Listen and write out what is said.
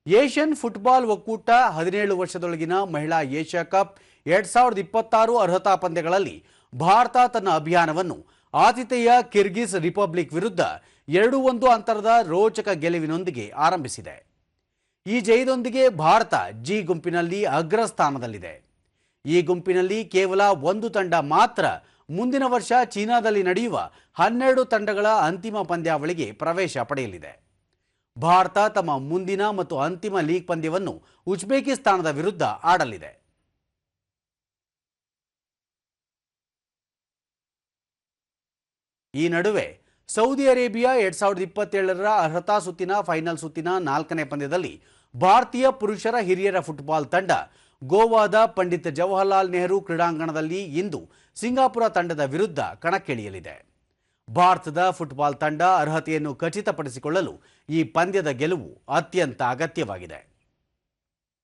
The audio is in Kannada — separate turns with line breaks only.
ಏಷ್ಯನ್ ಫುಟ್ಬಾಲ್ ಒಕ್ಕೂಟ 17 ವರ್ಷದೊಳಗಿನ ಮಹಿಳಾ ಏಷ್ಯಾ ಕಪ್ 2026 ಅರ್ಹತಾ ಪಂದ್ಯಗಳಲ್ಲಿ ಭಾರತ ತನ್ನ ಅಭಿಯಾನವನ್ನು ಆತಿಥೇಯ ಕಿರ್ಗಿಜ್ ರಿಪಬ್ಲಿಕ್ ವಿರುದ್ಧ 2-1 ಅಂತರದ ರೋಚಕ ಗೆಲುವಿನೊಂದಿಗೆ ಆರಂಭಿಸಿದೆ. ಈ ಜಯದೊಂದಿಗೆ ಭಾರತ ಜಿ ಗುಂಪಿನಲ್ಲಿ ಅಗ್ರಸ್ಥಾನದಲ್ಲಿದೆ. ಈ ಗುಂಪಿನಲ್ಲಿ ಕೇವಲ ಒಂದು ತಂಡ ಮಾತ್ರ ಮುಂದಿನ ವರ್ಷ ಚೀನಾದಲ್ಲಿ ನಡೆಯುವ 12 ತಂಡಗಳ ಅಂತಿಮ ಪಂದ್ಯಾವಳಿಗೆ ಪ್ರವೇಶ ಪಡೆಯಲಿದೆ. ಭಾರತ ತಮ್ಮ ಮುಂದಿನ ಮತ್ತು ಅಂತಿಮ ಲೀಗ್ ಪಂದ್ಯವನ್ನು ಉಜ್ಬೇಕಿಸ್ತಾನದ ವಿರುದ್ಧ ಆಡಲಿದೆ. ಈ ನಡುವೆ ಸೌದಿ ಅರೇಬಿಯಾ 2027ರ ಅರ್ಹತಾ ಸುತ್ತಿನ ಫೈನಲ್ ಸುತ್ತಿನ 4ನೇ ಪಂದ್ಯದಲ್ಲಿ ಭಾರತೀಯ ಪುರುಷರ ಹಿರಿಯರ ಫುಟ್ಬಾಲ್ ತಂಡ ಗೋವಾದ ಪಂಡಿತ್ ಜವಾಹರ್ಲಾಲ್ ನೆಹರು ಕ್ರೀಡಾಂಗಣದಲ್ಲಿ ಇಂದು ಸಿಂಗಾಪುರ ತಂಡದ ವಿರುದ್ಧ ಕಣಕ್ಕಿಳಿಯಲಿದೆ. ಭಾರತದ ಫುಟ್ಬಾಲ್ ತಂಡ ಅರ್ಹತೆಯನ್ನು ಖಚಿತಪಡಿಸಿಕೊಳ್ಳಲು ಈ ಪಂದ್ಯದ ಗೆಲುವು ಅತ್ಯಂತ ಅಗತ್ಯವಾಗಿದೆ.